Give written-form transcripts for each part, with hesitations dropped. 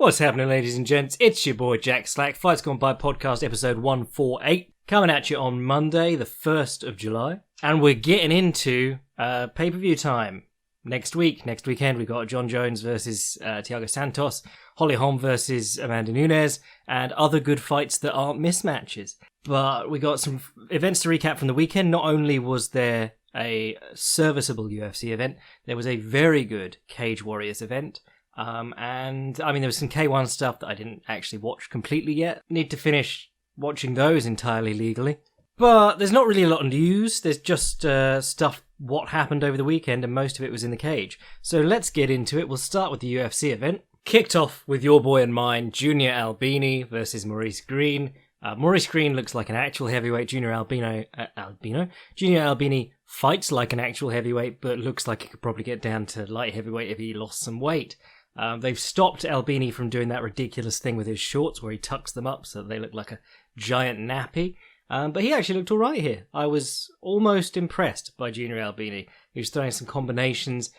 What's happening, ladies and gents? It's your boy Jack Slack, Fights Gone By podcast episode 148, coming at you on Monday, the 1st of July. And we're getting into pay-per-view time. Next weekend, we've got John Jones versus Thiago Santos, Holly Holm versus Amanda Nunes, and other good fights that aren't mismatches. But we got some events to recap from the weekend. Not only was there a serviceable UFC event, there was a very good Cage Warriors event. And I mean, there was some K1 stuff that I didn't actually watch completely yet. Need to finish watching those entirely legally. But there's not really a lot of news. There's just stuff, what happened over the weekend, and most of it was in the cage. So let's get into it. We'll start with the UFC event. Kicked off with your boy and mine, Junior Albini versus Maurice Green. Maurice Green looks like an actual heavyweight. Junior Albini fights like an actual heavyweight, but looks like he could probably get down to light heavyweight if he lost some weight. They've stopped Albini from doing that ridiculous thing with his shorts where he tucks them up so they look like a giant nappy. But he actually looked alright here. I was almost impressed by Junior Albini. He was throwing some combinations,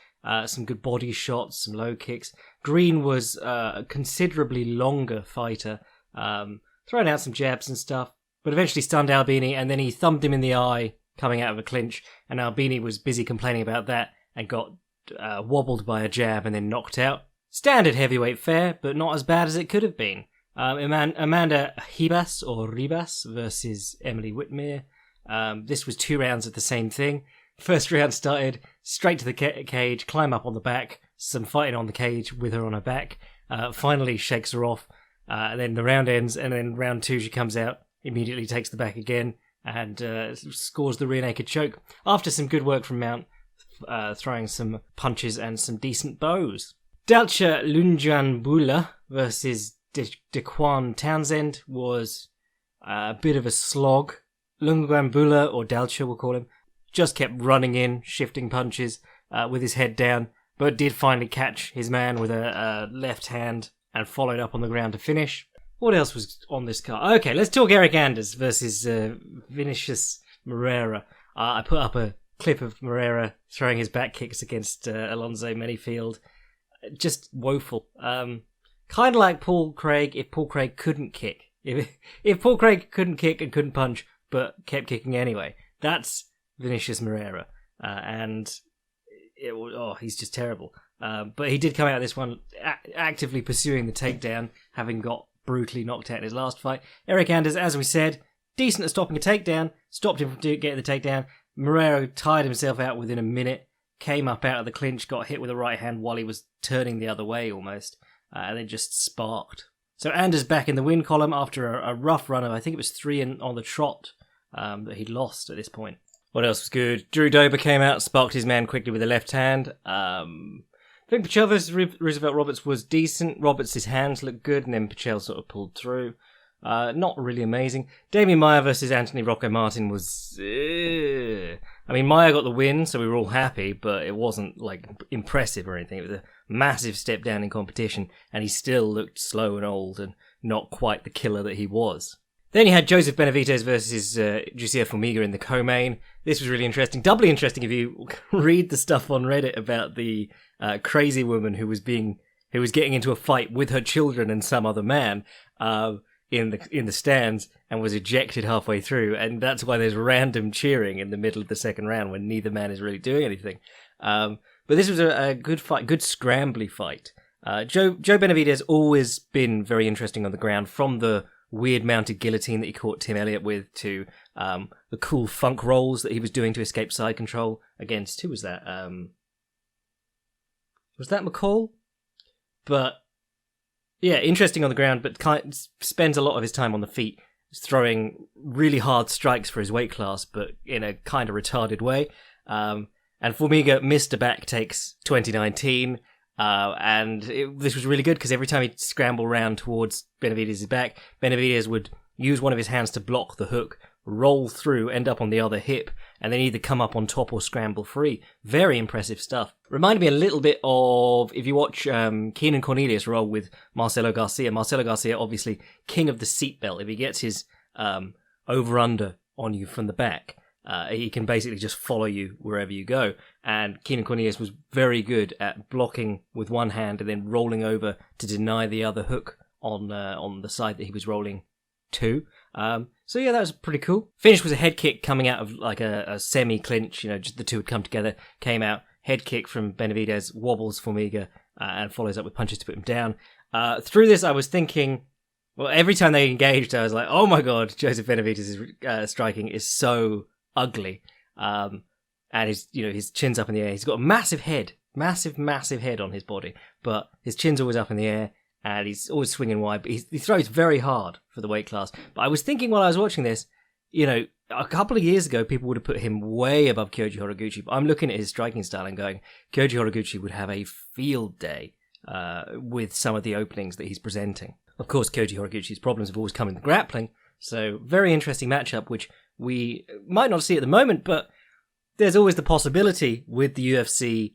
some good body shots, some low kicks. Green was a considerably longer fighter, throwing out some jabs and stuff, but eventually stunned Albini, and then he thumbed him in the eye coming out of a clinch, and Albini was busy complaining about that and got wobbled by a jab and then knocked out. Standard heavyweight fare, but not as bad as it could have been. Amanda Ribas versus Emily Whitmere. This was 2 rounds of the same thing. First round started straight to the cage, climb up on the back, some fighting on the cage with her on her back. Finally shakes her off. Then the round ends, and then round 2 she comes out, immediately takes the back again, and scores the rear naked choke. After some good work from Mount, throwing some punches and some decent bows. Dalcha Lungiambula versus Dequan Townsend was a bit of a slog. Lungiambula, or Dalcha we'll call him, just kept running in, shifting punches with his head down, but did finally catch his man with a left hand and followed up on the ground to finish. What else was on this card? Okay, let's talk Eric Anders versus Vinicius Moreira. I put up a clip of Moreira throwing his back kicks against Alonzo Menifield. Just woeful. Kind of like Paul Craig if Paul Craig couldn't kick. If Paul Craig couldn't kick and couldn't punch, but kept kicking anyway. That's Vinicius Moreira. He's just terrible. But he did come out of this one actively pursuing the takedown, having got brutally knocked out in his last fight. Eric Anders, as we said, decent at stopping a takedown, stopped him from getting the takedown. Moreira tired himself out within a minute, came up out of the clinch, got hit with a right hand while he was turning the other way almost, and then just sparked. So Anders back in the win column after a rough run of, I think it was 3 on the trot that he'd lost at this point. What else was good? Drew Dober came out, sparked his man quickly with the left hand. I think Pichel versus Roosevelt Roberts was decent. Roberts' hands looked good, and then Pichel sort of pulled through. Not really amazing. Damian Maia versus Anthony Rocco Martin was... I mean, Maia got the win, so we were all happy, but it wasn't, like, impressive or anything. It was a massive step down in competition, and he still looked slow and old and not quite the killer that he was. Then you had Joseph Benavidez versus Jussier Formiga in the co-main. This was really interesting. Doubly interesting if you read the stuff on Reddit about the crazy woman who was getting into a fight with her children and some other man in the stands and was ejected halfway through, and that's why there's random cheering in the middle of the second round when neither man is really doing anything. But this was a good fight, good scrambly fight. Joe Benavidez always been very interesting on the ground, from the weird mounted guillotine that he caught Tim Elliott with to the cool funk rolls that he was doing to escape side control against, who was that? Was that McCall? But yeah, interesting on the ground, but spends a lot of his time on the feet, throwing really hard strikes for his weight class, but in a kind of retarded way. And Formiga missed a back takes 2019, this was really good because every time he'd scramble round towards Benavidez' back, Benavidez would use one of his hands to block the hook, roll through, end up on the other hip, and then either come up on top or scramble free. Very impressive stuff. Reminded me a little bit of, if you watch Keenan Cornelius roll with Marcelo Garcia. Marcelo Garcia, obviously king of the seatbelt. If he gets his over-under on you from the back, He can basically just follow you wherever you go. And Keenan Cornelius was very good at blocking with one hand and then rolling over to deny the other hook on the side that he was rolling to. So yeah, that was pretty cool. Finish was a head kick coming out of like a semi-clinch. Just the two had come together, came out, head kick from Benavidez, wobbles Formiga, and follows up with punches to put him down. Through this, I was thinking, well, every time they engaged, I was like, oh my god, Joseph Benavidez's striking is so ugly. And his chin's up in the air. He's got a massive head on his body, but his chin's always up in the air. And he's always swinging wide, but he throws very hard for the weight class. But I was thinking while I was watching this, a couple of years ago, people would have put him way above Kyoji Horiguchi. But I'm looking at his striking style and going, Kyoji Horiguchi would have a field day with some of the openings that he's presenting. Of course, Kyoji Horiguchi's problems have always come in the grappling. So very interesting matchup, which we might not see at the moment, but there's always the possibility with the UFC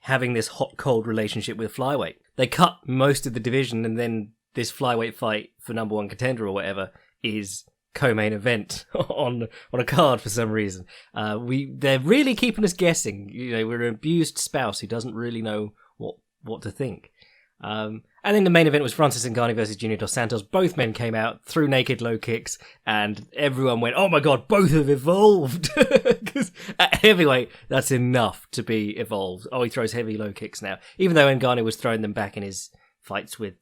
having this hot-cold relationship with flyweight. They cut most of the division, and then this flyweight fight for number one contender or whatever is co-main event on a card for some reason. They're really keeping us guessing. We're an abused spouse who doesn't really know what to think. And then the main event was Francis Ngannou versus Junior Dos Santos. Both men came out, threw naked low kicks, and everyone went, oh my god, both have evolved! Because at heavyweight, that's enough to be evolved. Oh, he throws heavy low kicks now. Even though Ngannou was throwing them back in his fights with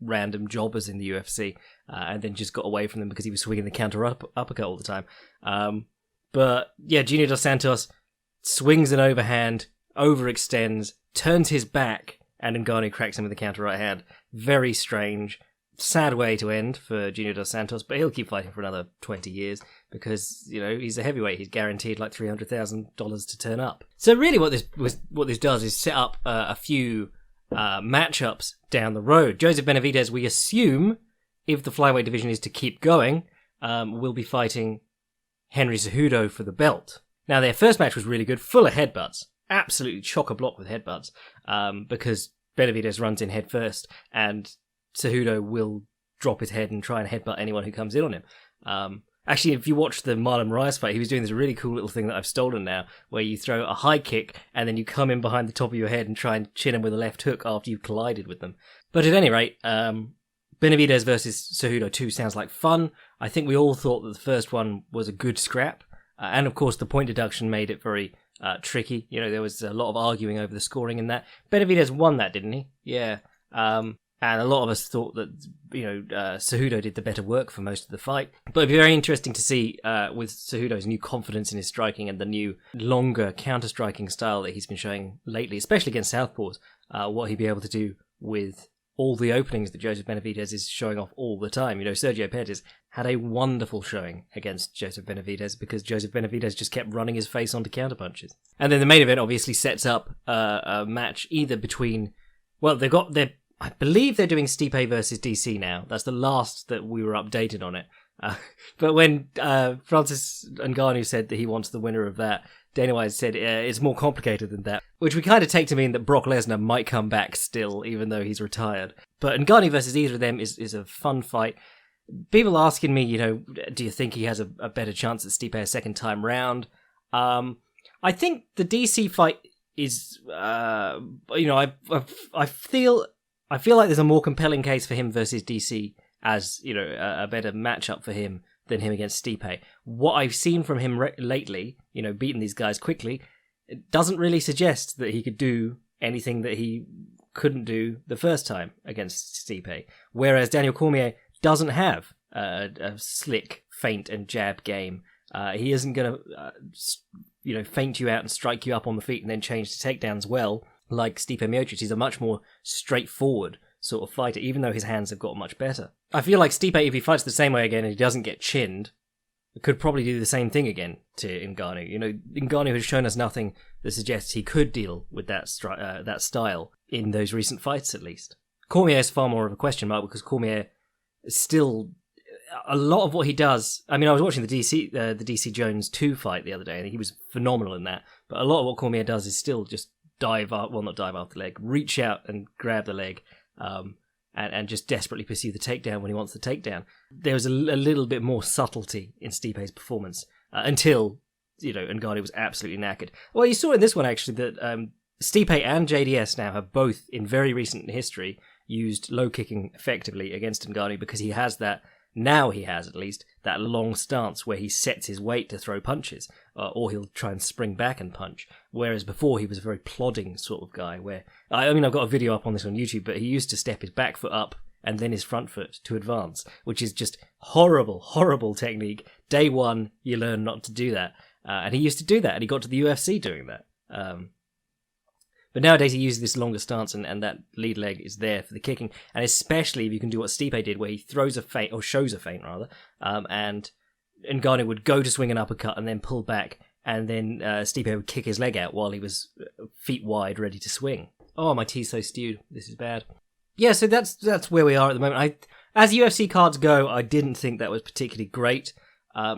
random jobbers in the UFC, and then just got away from them because he was swinging the counter uppercut all the time. But yeah, Junior Dos Santos swings an overhand, overextends, turns his back, and Ngannou cracks him with the counter right hand. Very strange. Sad way to end for Junior Dos Santos, but he'll keep fighting for another 20 years because, he's a heavyweight. He's guaranteed like $300,000 to turn up. So really what this does is set up a few matchups down the road. Joseph Benavidez, we assume, if the flyweight division is to keep going, will be fighting Henry Cejudo for the belt. Now, their first match was really good, full of headbutts. Absolutely chock-a-block with headbutts, because Benavidez runs in head first, and Cejudo will drop his head and try and headbutt anyone who comes in on him. Actually, if you watch the Marlon Moraes fight, he was doing this really cool little thing that I've stolen now, where you throw a high kick, and then you come in behind the top of your head and try and chin him with a left hook after you've collided with them. But at any rate, Benavidez versus Cejudo 2 sounds like fun. I think we all thought that the first one was a good scrap, and of course the point deduction made it very tricky. There was a lot of arguing over the scoring in that. Benavidez won that, didn't he? Yeah. And a lot of us thought that, Cejudo did the better work for most of the fight. But it'd be very interesting to see, with Cejudo's new confidence in his striking and the new, longer counter-striking style that he's been showing lately, especially against southpaws, what he'd be able to do with all the openings that Joseph Benavidez is showing off all the time. Sergio Pettis had a wonderful showing against Joseph Benavidez because Joseph Benavidez just kept running his face onto counterpunches. And then the main event obviously sets up a match either between... Well, I believe they're doing Stipe versus DC now. That's the last that we were updated on it. But when Francis Ngannou said that he wants the winner of that, Dana White said it's more complicated than that, which we kind of take to mean that Brock Lesnar might come back still, even though he's retired. But Ngannou versus either of them is a fun fight. People asking me, do you think he has a better chance at Stipe a second time round? I think the DC fight is, I feel like there's a more compelling case for him versus DC as, a better matchup for him than him against Stipe. What I've seen from him lately, beating these guys quickly, it doesn't really suggest that he could do anything that he couldn't do the first time against Stipe. Whereas Daniel Cormier doesn't have a slick feint and jab game. He isn't going to, feint you out and strike you up on the feet and then change to takedowns well, like Stipe Miocic. He's a much more straightforward sort of fighter, even though his hands have got much better. I feel like Stipe, if he fights the same way again and he doesn't get chinned, could probably do the same thing again to Ngannou. Ngannou has shown us nothing that suggests he could deal with that style in those recent fights, at least. Cormier is far more of a question mark because Cormier is still... A lot of what he does... I was watching the DC Jones 2 fight the other day, and he was phenomenal in that. But a lot of what Cormier does is still just not dive off the leg, reach out and grab the leg. and just desperately pursue the takedown when he wants the takedown. There was a little bit more subtlety in Stipe's performance until, Ngannou was absolutely knackered. Well, you saw in this one, actually, that Stipe and JDS now have both, in very recent history, used low kicking effectively against Ngannou because he has that, now he has at least, that long stance where he sets his weight to throw punches, or he'll try and spring back and punch. Whereas before he was a very plodding sort of guy where, I've got a video up on this on YouTube, but he used to step his back foot up and then his front foot to advance, which is just horrible, horrible technique. Day one, you learn not to do that. And he used to do that, and he got to the UFC doing that. But nowadays he uses this longer stance, and that lead leg is there for the kicking. And especially if you can do what Stipe did, where he throws a feint, or shows a feint rather, and Ngannou would go to swing an uppercut and then pull back, and then Stipe would kick his leg out while he was feet wide, ready to swing. Oh, my tea's so stewed. This is bad. Yeah, so that's where we are at the moment. As UFC cards go, I didn't think that was particularly great.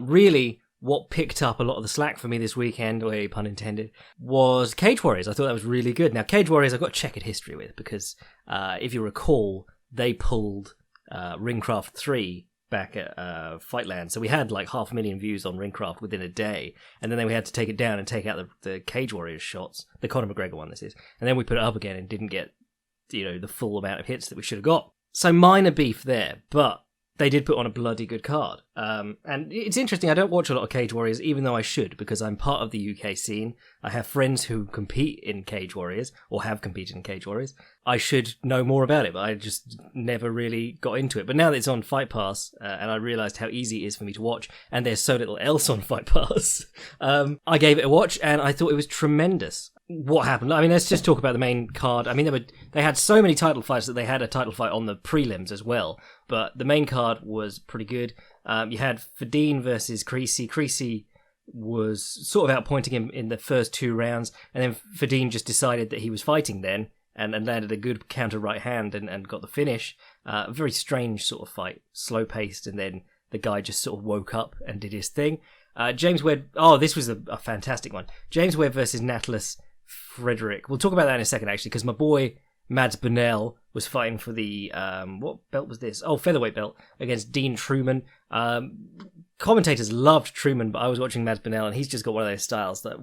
Really, what picked up a lot of the slack for me this weekend, or pun intended, was Cage Warriors. I thought that was really good. Now, Cage Warriors I've got checkered history with, because if you recall, they pulled Ringcraft 3 back at Fightland. So we had like 500,000 views on Ringcraft within a day, and then we had to take it down and take out the Cage Warriors shots, the Conor McGregor one this is, and then we put it up again and didn't get the full amount of hits that we should have got. So minor beef there, but they did put on a bloody good card. And it's interesting, I don't watch a lot of Cage Warriors, even though I should, because I'm part of the UK scene. I have friends who compete in Cage Warriors, or have competed in Cage Warriors. I should know more about it, but I just never really got into it. But now that it's on Fight Pass, and I realised how easy it is for me to watch, and there's so little else on Fight Pass, I gave it a watch, and I thought it was tremendous. What happened? Let's just talk about the main card. They had so many title fights that they had a title fight on the prelims as well. But the main card was pretty good. You had Fedine versus Creasy. Creasy was sort of outpointing him in the first 2 rounds, and then Fedine just decided that he was fighting then, and landed a good counter right hand and got the finish. A very strange sort of fight, slow paced, and then the guy just sort of woke up and did his thing. James Webb. Oh, this was a fantastic one. James Webb versus Natalis Frederick. We'll talk about that in a second, actually, because my boy Mads Burnell was fighting for the what belt was this? Oh, featherweight belt against Dean Truman. Commentators loved Truman, but I was watching Mads Burnell, and he's just got one of those styles that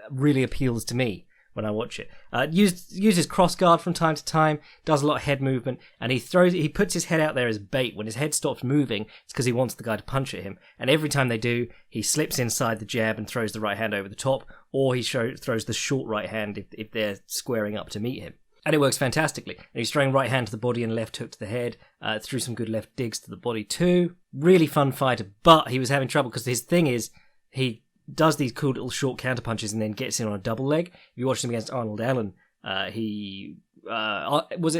really appeals to me when I watch it. Uses cross guard from time to time, does a lot of head movement, and he puts his head out there as bait. When his head stops moving, it's because he wants the guy to punch at him. And every time they do, he slips inside the jab and throws the right hand over the top, or he throws the short right hand if they're squaring up to meet him. And it works fantastically. And he's throwing right hand to the body and left hook to the head, threw some good left digs to the body too. Really fun fighter, but he was having trouble because his thing is he does these cool little short counter punches and then gets in on a double leg. If you watched him against Arnold Allen, Allen was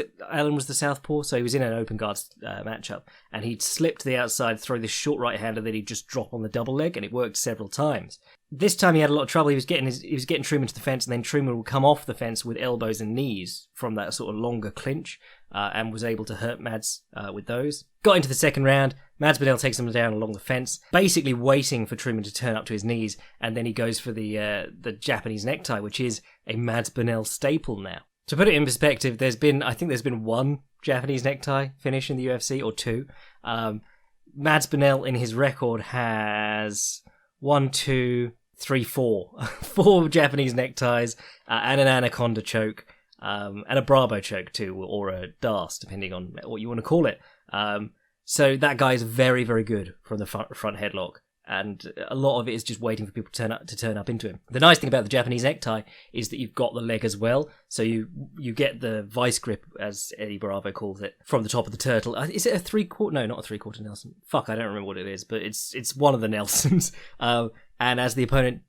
the southpaw, so he was in an open guard matchup, and he'd slip to the outside, throw this short right hand, and then he'd just drop on the double leg, and it worked several times. This time he had a lot of trouble. He was getting Truman to the fence, and then Truman would come off the fence with elbows and knees from that sort of longer clinch, and was able to hurt Mads with those. Got into the second round. Mads Burnell takes him down along the fence, basically waiting for Truman to turn up to his knees, and then he goes for the Japanese necktie, which is a Mads Burnell staple now. To put it in perspective, I think there's been 1 Japanese necktie finish in the UFC, or 2. Mads Burnell in his record has 1, 2, 3, 4. 4 Japanese neckties, and an anaconda choke, and a Bravo choke too, or a DAS, depending on what you want to call it. So that guy is very, very good from the front headlock, and a lot of it is just waiting for people to turn up into him. The nice thing about the Japanese necktie is that you've got the leg as well, so you get the vice grip, as Eddie Bravo calls it, from the top of the turtle. Is it a 3/4? No, not a 3/4 Nelson. Fuck, I don't remember what it is, but it's one of the Nelsons. And as the opponent,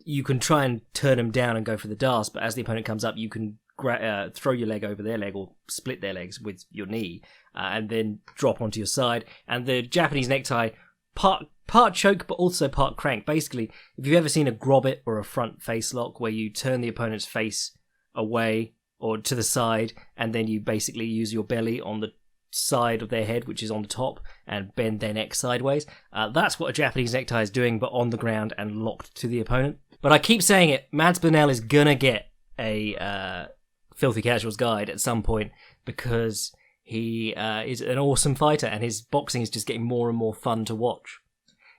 you can try and turn him down and go for the DAS, but as the opponent comes up, you can throw your leg over their leg or split their legs with your knee, and then drop onto your side. And the Japanese necktie, part choke but also part crank. Basically, if you've ever seen a grobit or a front face lock where you turn the opponent's face away or to the side, and then you basically use your belly on the side of their head, which is on the top, and bend their neck sideways, that's what a Japanese necktie is doing, but on the ground and locked to the opponent. But I keep saying it, Mads Burnell is gonna get a Filthy Casuals guide at some point, because He is an awesome fighter, and his boxing is just getting more and more fun to watch.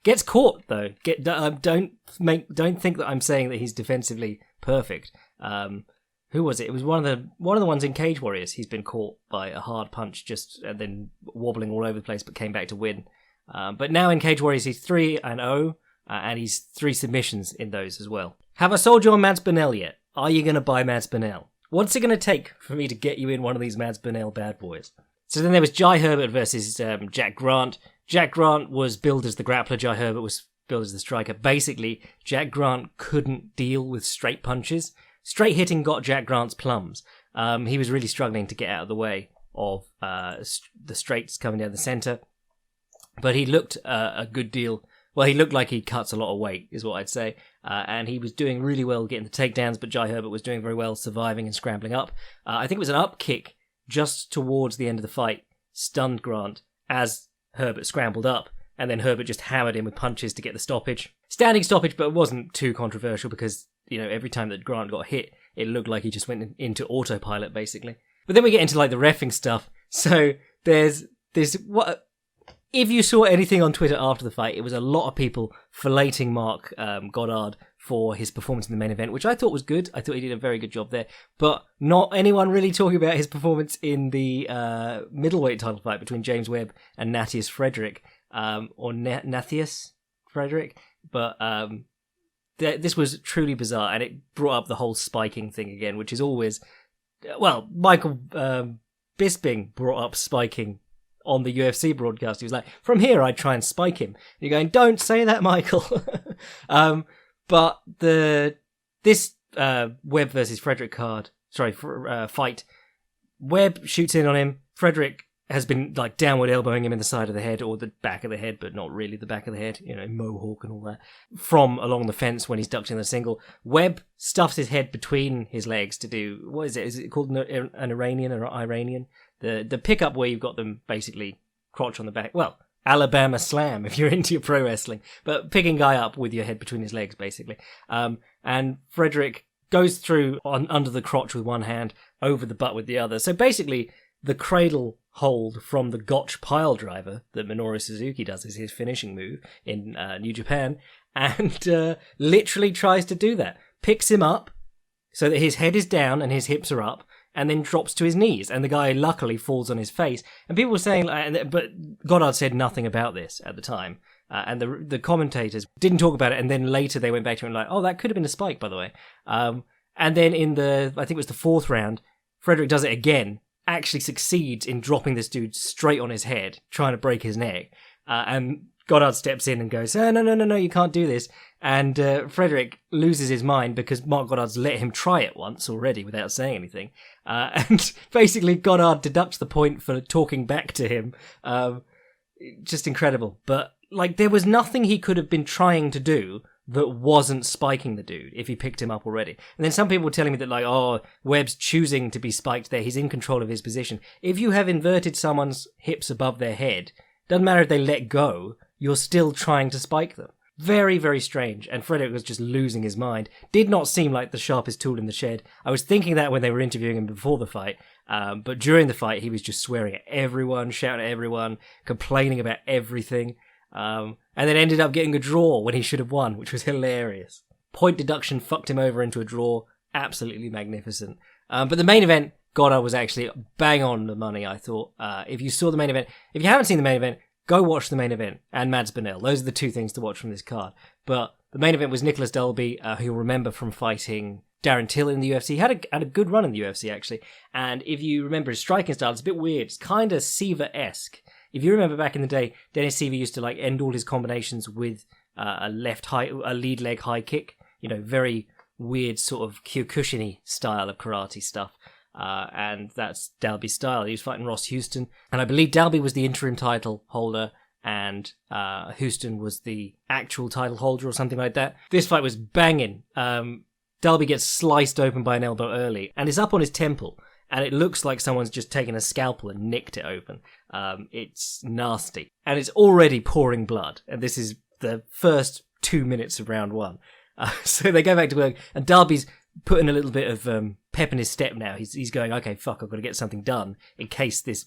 Gets caught though. Don't think that I'm saying that he's defensively perfect. Who was it? It was one of the ones in Cage Warriors. He's been caught by a hard punch and then wobbling all over the place, but came back to win. But now in Cage Warriors, he's 3-0, and he's 3 submissions in those as well. Have I sold you on Mads Burnell yet? Are you going to buy Mads Burnell? What's it going to take for me to get you in one of these Mads Burnell bad boys? So then there was Jai Herbert versus Jack Grant. Jack Grant was billed as the grappler. Jai Herbert was billed as the striker. Basically, Jack Grant couldn't deal with straight punches. Straight hitting got Jack Grant's plums. He was really struggling to get out of the way of the straights coming down the centre. But he looked a good deal. Well, he looked like he cuts a lot of weight, is what I'd say. And he was doing really well getting the takedowns, but Jai Herbert was doing very well surviving and scrambling up. I think it was an up kick just towards the end of the fight, stunned Grant as Herbert scrambled up, and then Herbert just hammered him with punches to get the stoppage. Standing stoppage, but it wasn't too controversial because, every time that Grant got hit, it looked like he just went into autopilot, basically. But then we get into, the reffing stuff. So there's what... If you saw anything on Twitter after the fight, it was a lot of people filleting Mark Goddard for his performance in the main event, which I thought was good. I thought he did a very good job there. But not anyone really talking about his performance in the middleweight title fight between James Webb and Nathius Frederick, or Nathius Frederick. But this was truly bizarre, and it brought up the whole spiking thing again, which is always... Well, Michael Bisping brought up spiking on the UFC broadcast. He was like, from here I'd try and spike him. And you're going, don't say that, Michael. But this Webb versus Frederick fight, Webb shoots in on him. Frederick has been downward elbowing him in the side of the head or the back of the head, but not really the back of the head, mohawk and all that, from along the fence when he's ducked in the single. Webb stuffs his head between his legs to do, what is it? Is it called an Iranian or Iranian? The pickup where you've got them basically crotch on the back. Well, Alabama Slam if you're into your pro wrestling, but picking guy up with your head between his legs, basically. And Frederick goes through under the crotch with one hand, over the butt with the other. So basically, the cradle hold from the Gotch pile driver that Minoru Suzuki does is his finishing move in New Japan, and literally tries to do that. Picks him up so that his head is down and his hips are up, and then drops to his knees, and the guy luckily falls on his face. And people were saying, but Goddard said nothing about this at the time, and the commentators didn't talk about it, and then later they went back to him oh, that could have been a spike, by the way. And then in I think it was the 4th round, Frederick does it again, actually succeeds in dropping this dude straight on his head, trying to break his neck, and Goddard steps in and goes, no, you can't do this. And Frederick loses his mind because Mark Goddard's let him try it once already without saying anything. And basically Goddard deducts the point for talking back to him. Just incredible. But there was nothing he could have been trying to do that wasn't spiking the dude if he picked him up already. And then some people were telling me that Webb's choosing to be spiked there. He's in control of his position. If you have inverted someone's hips above their head, doesn't matter if they let go, you're still trying to spike them. Very, very strange. And Frederick was just losing his mind. Did not seem like the sharpest tool in the shed. I was thinking that when they were interviewing him before the fight. But during the fight, he was just swearing at everyone, shouting at everyone, complaining about everything. And then ended up getting a draw when he should have won, which was hilarious. Point deduction fucked him over into a draw. Absolutely magnificent. But the main event, Goddard was actually bang on the money, I thought. If you saw the main event, if you haven't seen the main event, go watch the main event and Mads Burnell. Those are the 2 things to watch from this card. But the main event was Nicholas Dalby, who you'll remember from fighting Darren Till in the UFC. He had a good run in the UFC, actually. And if you remember his striking style, it's a bit weird. It's kind of Seaver-esque. If you remember back in the day, Dennis Seaver used to end all his combinations with a lead leg high kick. Very weird sort of Kyokushin-y style of karate stuff. And that's Dalby's style. He was fighting Ross Houston, and I believe Dalby was the interim title holder, and Houston was the actual title holder or something like that. This fight was banging. Dalby gets sliced open by an elbow early, and it's up on his temple, and it looks like someone's just taken a scalpel and nicked it open. It's nasty, and it's already pouring blood, and this is the first 2 minutes of round 1. So they go back to work, and Dalby's putting a little bit of pep in his step now. He's going, okay, fuck, I've got to get something done in case this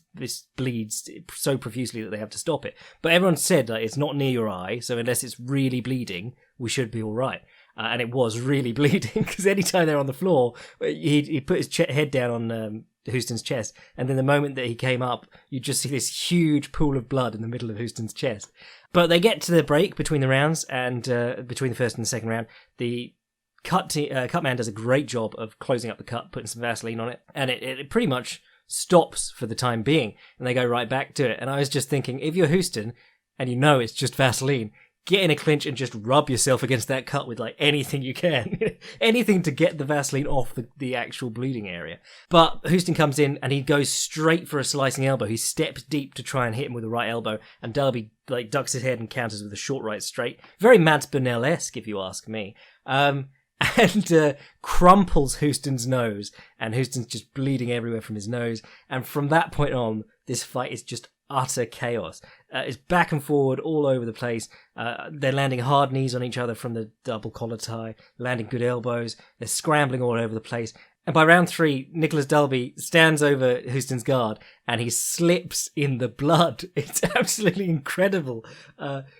bleeds so profusely that they have to stop it. But everyone said it's not near your eye, so unless it's really bleeding, we should be all right. And it was really bleeding, because anytime they're on the floor, he put his head down on Houston's chest, and then the moment that he came up, you just see this huge pool of blood in the middle of Houston's chest. But they get to the break between the rounds, and between the first and the second round, the cut man does a great job of closing up the cut, putting some Vaseline on it, and it pretty much stops for the time being, and they go right back to it. And I was just thinking, if you're Houston, and you know it's just Vaseline, get in a clinch and just rub yourself against that cut with like anything you can. Anything to get the Vaseline off the actual bleeding area. But Houston comes in and he goes straight for a slicing elbow. He steps deep to try and hit him with the right elbow, and Dalby like ducks his head and counters with a short right straight. Very Mads Burnell-esque, if you ask me. And crumples Houston's nose, and Houston's just bleeding everywhere from his nose. And from that point on, this fight is just utter chaos. It's back and forward all over the place. They're landing hard knees on each other from the double collar tie, landing good elbows. They're scrambling all over the place. And by round 3, Nicholas Dalby stands over Houston's guard and he slips in the blood. It's absolutely incredible.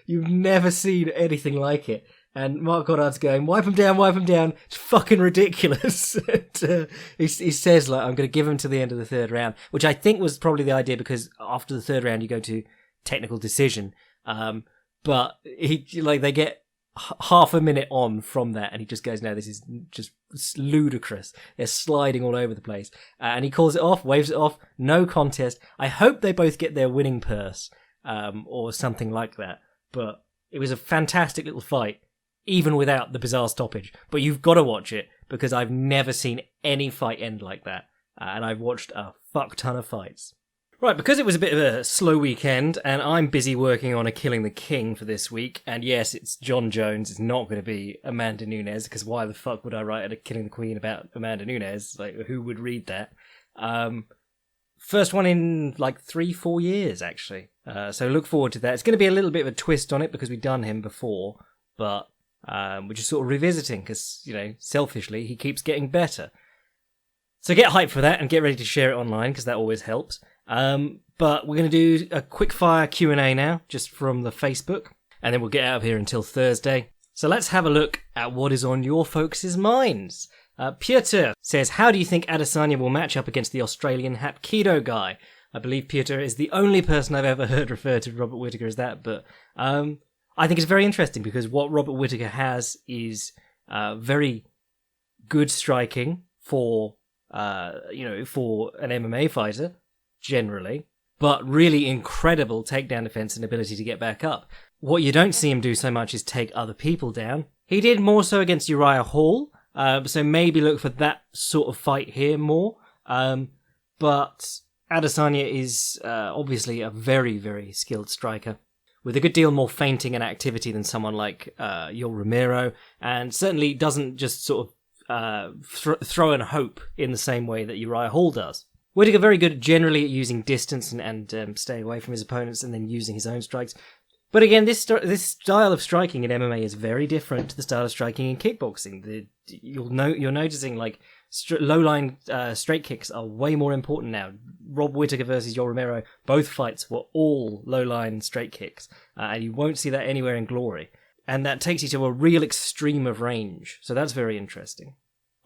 You've never seen anything like it. And Mark Goddard's going, wipe him down. It's fucking ridiculous. He says, like, I'm going to give him to the end of the third round, which I think was probably the idea, because after the third round, you go to technical decision. But they get half a minute on from that, and he just goes, no, this is just ludicrous. They're sliding all over the place. And he calls it off, waves it off, no contest. I hope they both get their winning purse, or something like that. But it was a fantastic little fight, even without the bizarre stoppage. But you've got to watch it, because I've never seen any fight end like that. And I've watched a fuck ton of fights. Right, because it was a bit of a slow weekend, and I'm busy working on a Killing the King for this week, and yes, it's John Jones, it's not going to be Amanda Nunes, because why the fuck would I write a Killing the Queen about Amanda Nunes? Like, who would read that? First one in, 3-4 years, actually. So look forward to that. It's going to be a little bit of a twist on it, because we've done him before, but we're just sort of revisiting, because, selfishly, he keeps getting better. So get hyped for that, and get ready to share it online, because that always helps. But we're going to do a quick fire Q&A now, just from the Facebook, and then we'll get out of here until Thursday. So let's have a look at what is on your folks' minds. Piotr says, how do you think Adesanya will match up against the Australian Hapkido guy? I believe Piotr is the only person I've ever heard refer to Robert Whittaker as that, but I think it's very interesting, because what Robert Whittaker has is very good striking for an MMA fighter, generally, but really incredible takedown defense and ability to get back up. What you don't see him do so much is take other people down. He did more so against Uriah Hall, so maybe look for that sort of fight here more. But Adesanya is obviously a very, very skilled striker, with a good deal more feinting and activity than someone like Yoel Romero, and certainly doesn't just sort of throw in hope in the same way that Uriah Hall does. Whittaker very good generally at using distance and staying away from his opponents, and then using his own strikes. But again, this style of striking in MMA is very different to the style of striking in kickboxing. You're noticing low line straight kicks are way more important now. Rob Whittaker versus Yoel Romero, both fights were all low line straight kicks, and you won't see that anywhere in Glory. And that takes you to a real extreme of range, so that's very interesting.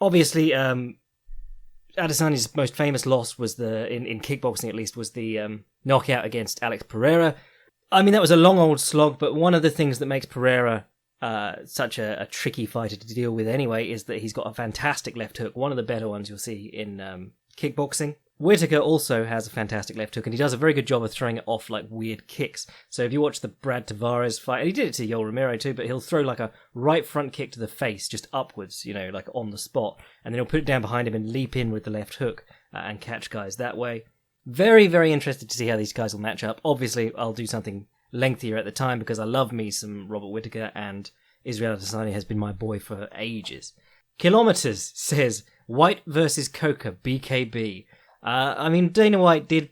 Obviously, Adesanya's most famous loss was in kickboxing, at least, was the knockout against Alex Pereira. I mean, that was a long old slog, but one of the things that makes Pereira such a tricky fighter to deal with anyway is that he's got a fantastic left hook, one of the better ones you'll see in kickboxing. Whittaker also has a fantastic left hook, and he does a very good job of throwing it off like weird kicks. So if you watch the Brad Tavares fight, and he did it to Yoel Romero too, but he'll throw like a right front kick to the face, just upwards, like on the spot, and then he'll put it down behind him and leap in with the left hook and catch guys that way. Very, very interested to see how these guys will match up. Obviously, I'll do something lengthier at the time, because I love me some Robert Whittaker, and Israel Adesanya has been my boy for ages. Kilometers says, White versus Coker, BKB. I mean, Dana White did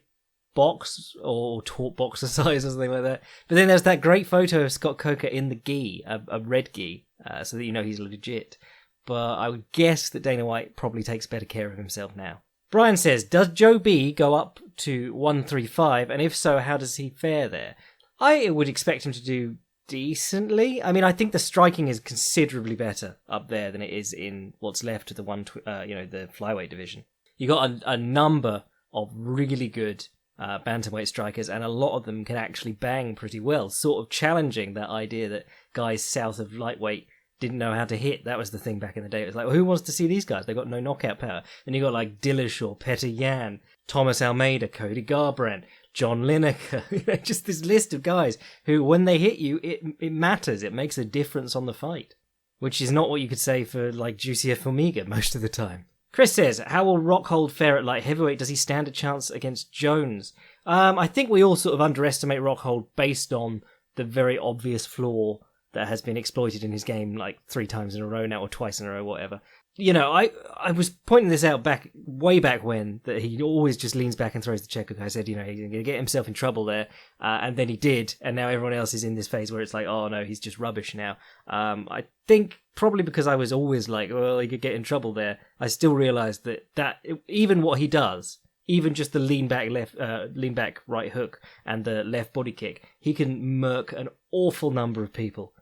box, or taught boxercise or something like that. But then there's that great photo of Scott Coker in the gi, a red gi, so that you know he's legit. but I would guess that Dana White probably takes better care of himself now. Brian says, does Joe B go up to 135, and if so, how does he fare there? I would expect him to do decently. I mean, I think the striking is considerably better up there than it is in what's left of the the flyweight division. You got a number of really good bantamweight strikers, and a lot of them can actually bang pretty well, sort of challenging that idea that guys south of lightweight didn't know how to hit. That was the thing back in the day. It was like, well, who wants to see these guys? They've got no knockout power. And you got like Dillashaw, Petr Yan, Thomas Almeida, Cody Garbrandt, John Lineker. Just this list of guys who, when they hit you, it matters. It makes a difference on the fight, which is not what you could say for like Jussier Formiga most of the time. Chris says, how will Rockhold fare at light heavyweight? Does he stand a chance against Jones? I think we all sort of underestimate Rockhold based on the very obvious flaw that has been exploited in his game like 3 times in a row now, or twice in a row, whatever. You know, I was pointing this out way back when, that he always just leans back and throws the check hook. I said, you know, he's going to get himself in trouble there, and then he did, and now everyone else is in this phase where it's like, oh no, he's just rubbish now. I think probably because I was always like, well, he could get in trouble there, I still realised that even what he does, even just the lean back right hook and the left body kick, he can murk an awful number of people.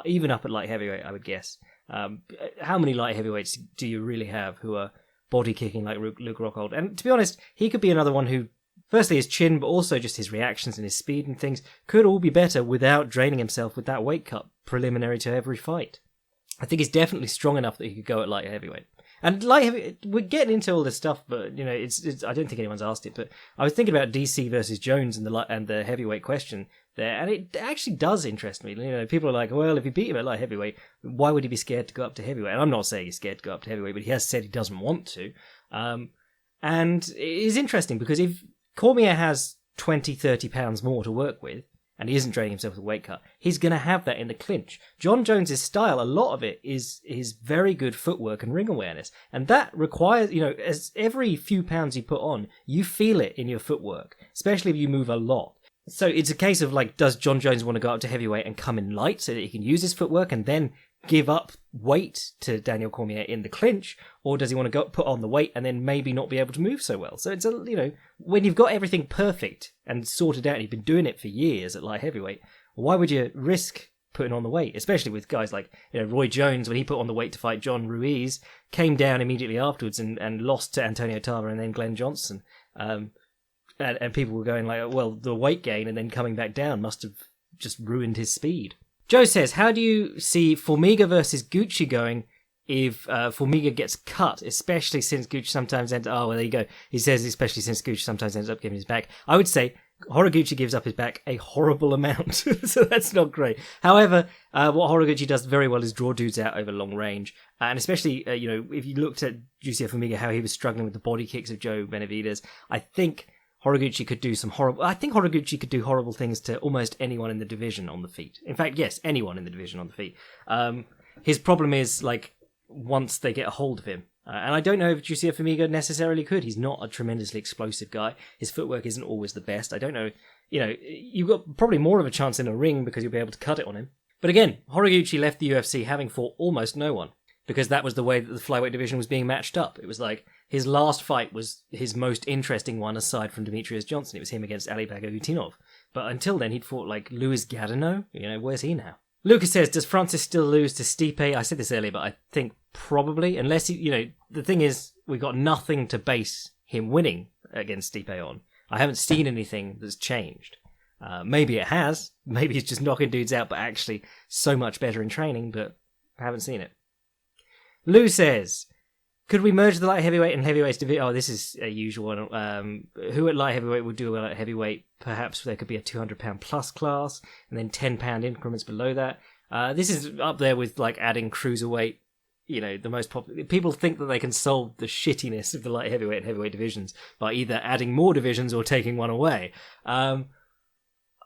Even up at light heavyweight, I would guess. How many light heavyweights do you really have who are body kicking like Luke Rockhold? And to be honest, he could be another one who, firstly his chin, but also just his reactions and his speed and things, could all be better without draining himself with that weight cut preliminary to every fight. I think he's definitely strong enough that he could go at light heavyweight. And light heavyweight, we're getting into all this stuff, but you know, it's I don't think anyone's asked it, but I was thinking about DC versus Jones and the heavyweight question there, and it actually does interest me. You know, people are like, well, if he beat him at light heavyweight, why would he be scared to go up to heavyweight? And I'm not saying he's scared to go up to heavyweight, but he has said he doesn't want to. And it is interesting because if Cormier has 20, 30 pounds more to work with, and he isn't draining himself with a weight cut, he's going to have that in the clinch. John Jones's style, a lot of it is his very good footwork and ring awareness. And that requires, you know, as every few pounds you put on, you feel it in your footwork, especially if you move a lot. So it's a case of like, does John Jones want to go up to heavyweight and come in light so that he can use his footwork and then give up weight to Daniel Cormier in the clinch, or does he want to go put on the weight and then maybe not be able to move so well? So it's you know, when you've got everything perfect and sorted out, and you've been doing it for years at light heavyweight, why would you risk putting on the weight? Especially with guys like, you know, Roy Jones, when he put on the weight to fight John Ruiz, came down immediately afterwards and lost to Antonio Tarver and then Glenn Johnson. And people were going like, well, the weight gain and then coming back down must have just ruined his speed. Joe says, how do you see Formiga versus Gucci going if Formiga gets cut, especially since Gucci sometimes ends... Oh, well, there you go. He says, especially since Gucci sometimes ends up giving his back. I would say Horiguchi gives up his back a horrible amount, so that's not great. However, what Horiguchi does very well is draw dudes out over long range, and especially, you know, if you looked at Jussier Formiga, how he was struggling with the body kicks of Joe Benavidez, I think Horiguchi could do Horiguchi could do horrible things to almost anyone in the division on the feet. In fact, yes, anyone in the division on the feet. His problem is, like, once they get a hold of him. And I don't know if Jussier Formiga necessarily could. He's not a tremendously explosive guy. His footwork isn't always the best. I don't know. You know, you've got probably more of a chance in a ring because you'll be able to cut it on him. But again, Horiguchi left the UFC having fought almost no one, because that was the way that the flyweight division was being matched up. It was like, his last fight was his most interesting one aside from Demetrius Johnson. It was him against Ali Bagavutinov. But until then, he'd fought like Luis Gaddino. You know, where's he now? Lucas says, does Francis still lose to Stipe? I said this earlier, but I think probably. Unless, you know, the thing is, we got nothing to base him winning against Stipe on. I haven't seen anything that's changed. Maybe it has. Maybe he's just knocking dudes out, but actually so much better in training, but I haven't seen it. Lou says, could we merge the light heavyweight and heavyweights division? Oh, this is a usual one. Who at light heavyweight would do well at heavyweight? Perhaps there could be a 200-pound plus class, and then 10-pound increments below that. This is up there with like adding cruiserweight. You know, the most popular. People think that they can solve the shittiness of the light heavyweight and heavyweight divisions by either adding more divisions or taking one away. I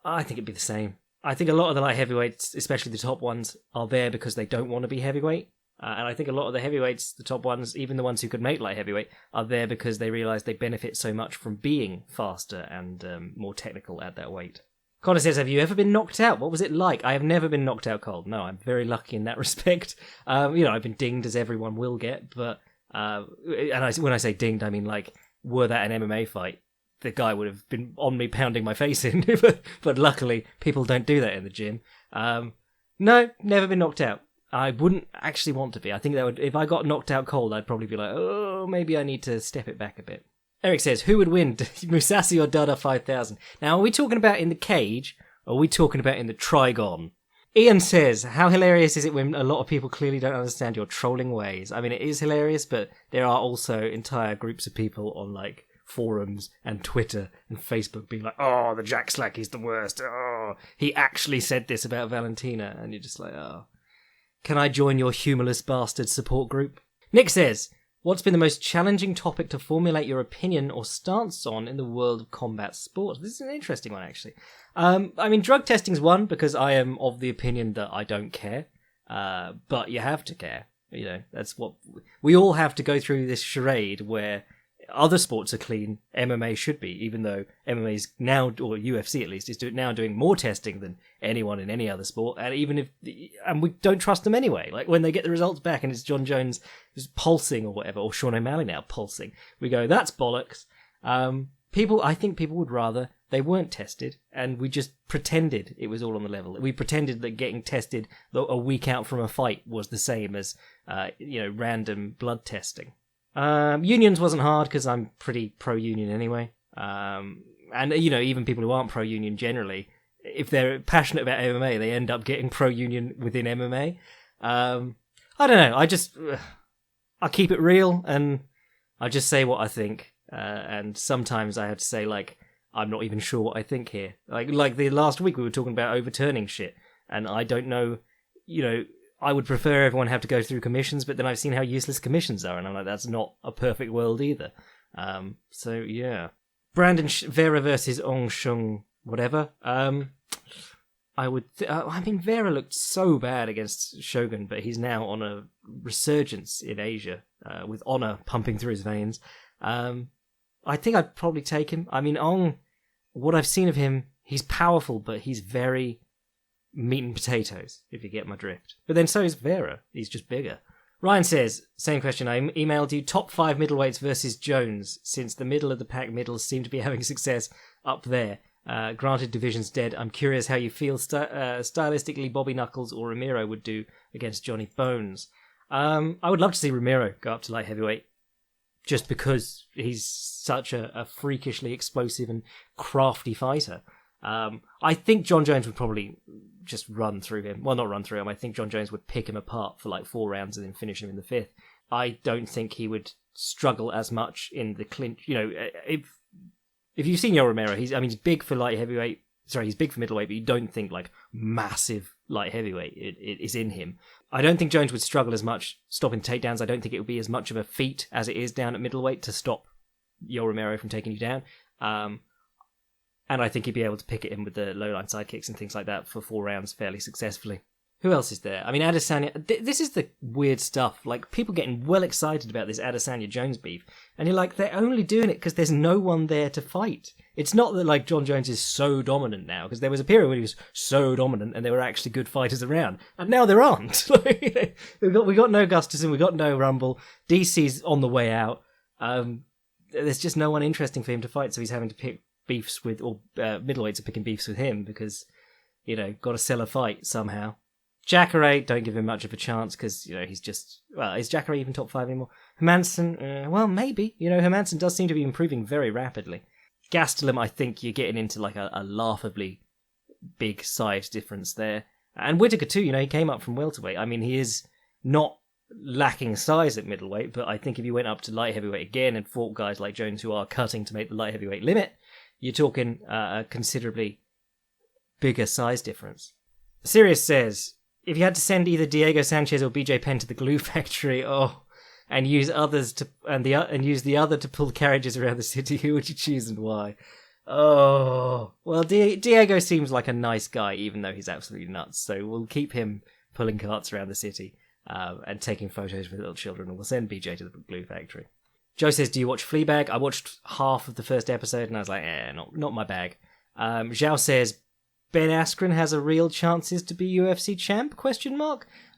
think it'd be the same. I think a lot of the light heavyweights, especially the top ones, are there because they don't want to be heavyweight. And I think a lot of the heavyweights, the top ones, even the ones who could make light heavyweight, are there because they realise they benefit so much from being faster and more technical at that weight. Connor says, have you ever been knocked out? What was it like? I have never been knocked out cold. No, I'm very lucky in that respect. I've been dinged as everyone will get, but when I say dinged, I mean like, were that an MMA fight, the guy would have been on me pounding my face in. But luckily, people don't do that in the gym. No, never been knocked out. I wouldn't actually want to be. I think that would, if I got knocked out cold, I'd probably be like, oh, maybe I need to step it back a bit. Eric says, who would win, Musashi or Dada 5000? Now, are we talking about in the cage, or are we talking about in the Trigon? Ian says, how hilarious is it when a lot of people clearly don't understand your trolling ways? I mean, it is hilarious, but there are also entire groups of people on, like, forums and Twitter and Facebook being like, oh, the Jack Slack is the worst. Oh, he actually said this about Valentina. And you're just like, oh. Can I join your humorless bastard support group? Nick says, what's been the most challenging topic to formulate your opinion or stance on in the world of combat sports? This is an interesting one, actually. Drug testing's one, because I am of the opinion that I don't care. But you have to care. That's what... We all have to go through this charade where other sports are clean, MMA should be, even though MMA's now, or UFC at least, is now doing more testing than anyone in any other sport, and we don't trust them anyway. Like, when they get the results back and it's John Jones who's pulsing or whatever, or Sean O'Malley now pulsing, we go, that's bollocks. I think people would rather they weren't tested, and we just pretended it was all on the level. We pretended that getting tested a week out from a fight was the same as, random blood testing. Unions wasn't hard because I'm pretty pro-union anyway. Even people who aren't pro-union generally, if they're passionate about MMA, they end up getting pro-union within MMA. I don't know. I keep it real and I just say what I think. And sometimes I have to say, like, I'm not even sure what I think here. Like the last week we were talking about overturning shit, and I don't know, I would prefer everyone have to go through commissions, but then I've seen how useless commissions are, and I'm like, that's not a perfect world either. So, yeah. Brandon Vera versus Ong Shung, whatever. Vera looked so bad against Shogun, but he's now on a resurgence in Asia, with honor pumping through his veins. I think I'd probably take him. I mean, Ong, what I've seen of him, he's powerful, but he's very meat and potatoes, if you get my drift. But then so is Vera. He's just bigger. Ryan says, same question, I emailed you, top 5 middleweights versus Jones, since the middle of the pack middles seem to be having success up there. Granted, division's dead. I'm curious how you feel stylistically Bobby Knuckles or Ramiro would do against Johnny Bones. I would love to see Ramiro go up to light heavyweight, just because he's such a freakishly explosive and crafty fighter. I think John Jones would probably just run through him. Well, not run through him. I think John Jones would pick him apart for like 4 rounds and then finish him in the 5th. I don't think he would struggle as much in the clinch. If you've seen Yoel Romero, he's big for light heavyweight. Sorry, he's big for middleweight, but you don't think like massive light heavyweight. It is in him. I don't think Jones would struggle as much stopping takedowns. I don't think it would be as much of a feat as it is down at middleweight to stop Yoel Romero from taking you down. And I think he'd be able to pick it in with the low-line sidekicks and things like that for 4 rounds fairly successfully. Who else is there? I mean, Adesanya... This is the weird stuff. Like, people getting well excited about this Adesanya-Jones beef. And you're like, they're only doing it because there's no one there to fight. It's not that, like, John Jones is so dominant now, because there was a period when he was so dominant and there were actually good fighters around. And now there aren't. we got no Gustafsson, we got no Rumble. DC's on the way out. There's just no one interesting for him to fight, so he's having to pick beefs with, or middleweights are picking beefs with him because, got to sell a fight somehow. Jacare, don't give him much of a chance because, he's just... Well, is Jacare even top 5 anymore? Hermansson, well, maybe. Hermansson does seem to be improving very rapidly. Gastelum, I think you're getting into like a laughably big size difference there. And Whittaker too, he came up from welterweight. I mean, he is not lacking size at middleweight, but I think if you went up to light heavyweight again and fought guys like Jones who are cutting to make the light heavyweight limit, you're talking a considerably bigger size difference. Sirius says, if you had to send either Diego Sanchez or BJ Penn to the glue factory, and use others to use the other to pull carriages around the city, who would you choose and why? Oh, well, Diego seems like a nice guy, even though he's absolutely nuts. So we'll keep him pulling carts around the city and taking photos with little children, and we'll send BJ to the glue factory. Joe says, do you watch Fleabag? I watched half of the first episode, and I was like, not my bag. Zhao says, Ben Askren has a real chances to be UFC champ?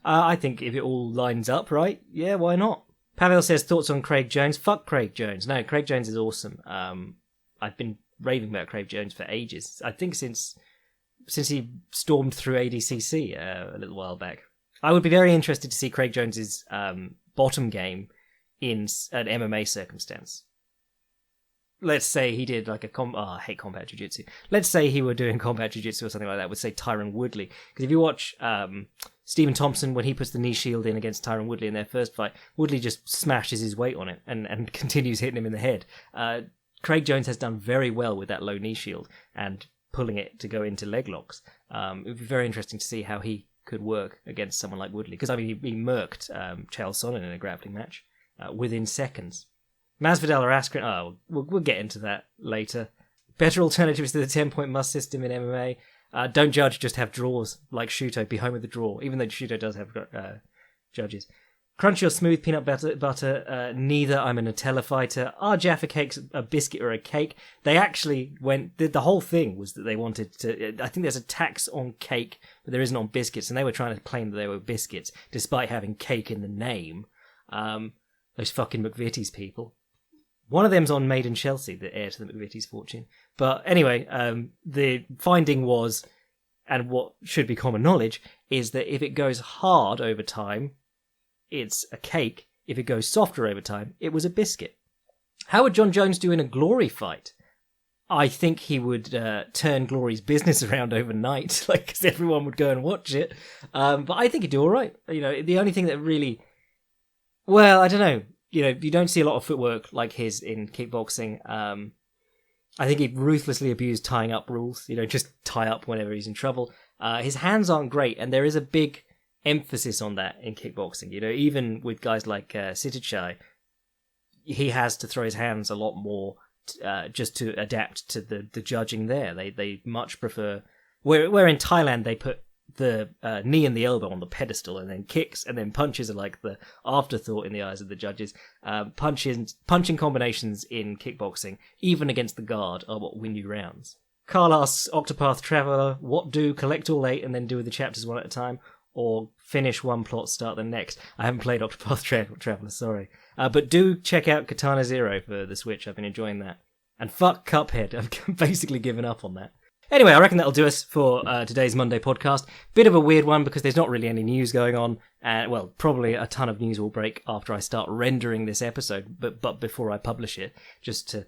I think if it all lines up right, yeah, why not? Pavel says, thoughts on Craig Jones? Fuck Craig Jones. No, Craig Jones is awesome. I've been raving about Craig Jones for ages. I think since he stormed through ADCC a little while back. I would be very interested to see Craig Jones's bottom game in an MMA circumstance. Let's say he did like I hate combat jiu-jitsu. Let's say he were doing combat jiu-jitsu or something like that with, say, Tyron Woodley. Because if you watch Stephen Thompson, when he puts the knee shield in against Tyron Woodley in their first fight, Woodley just smashes his weight on it and continues hitting him in the head. Craig Jones has done very well with that low knee shield and pulling it to go into leg locks. It would be very interesting to see how he could work against someone like Woodley. Because, I mean, he murked Chael Sonnen in a grappling match within seconds. Masvidal or Askren, we'll get into that later. Better alternatives to the 10-point must system in MMA. Don't judge, just have draws, like Shuto, be home with the draw, even though Shuto does have judges. Crunchy or smooth peanut butter, neither. I'm a Nutella fighter. Are Jaffa cakes a biscuit or a cake? They actually the whole thing was that they wanted to, I think there's a tax on cake, but there isn't on biscuits, and they were trying to claim that they were biscuits, despite having cake in the name. Those fucking McVitie's people. One of them's on Made in Chelsea, the heir to the McVitie's fortune. But anyway, the finding was, and what should be common knowledge, is that if it goes hard over time, it's a cake. If it goes softer over time, it was a biscuit. How would John Jones do in a Glory fight? I think he would turn Glory's business around overnight, because everyone would go and watch it. But I think he'd do all right. The only thing that really... Well, I don't know. You don't see a lot of footwork like his in kickboxing. I think he ruthlessly abused tying up rules. Just tie up whenever he's in trouble. His hands aren't great, and there is a big emphasis on that in kickboxing. Even with guys like Sitichai, he has to throw his hands a lot more just to adapt to the judging there. They much prefer... Where in Thailand they put the knee and the elbow on the pedestal, and then kicks and then punches are like the afterthought in the eyes of the judges. Punching combinations in kickboxing, even against the guard, are what win you rounds. Carl asks, Octopath Traveler, what do? Collect all 8 and then do the chapters one at a time, or finish one plot, start the next? I haven't played Octopath Traveler, sorry. But do check out Katana Zero for the Switch. I've been enjoying that. And fuck Cuphead. I've basically given up on that. Anyway, I reckon that'll do us for today's Monday podcast. Bit of a weird one because there's not really any news going on. Probably a ton of news will break after I start rendering this episode, but before I publish it, just to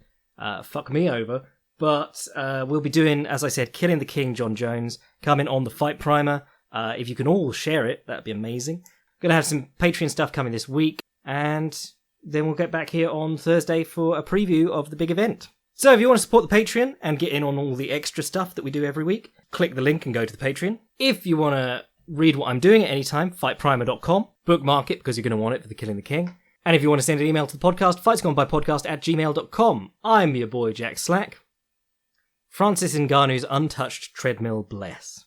fuck me over. But we'll be doing, as I said, Killing the King, John Jones, coming on the Fight Primer. If you can all share it, that'd be amazing. Going to have some Patreon stuff coming this week, and then we'll get back here on Thursday for a preview of the big event. So if you want to support the Patreon and get in on all the extra stuff that we do every week, click the link and go to the Patreon. If you want to read what I'm doing at any time, fightprimer.com. Bookmark it because you're going to want it for the Killing the King. And if you want to send an email to the podcast, fightsgonebypodcast@gmail.com. I'm your boy Jack Slack. Francis Ngannou's untouched treadmill bless.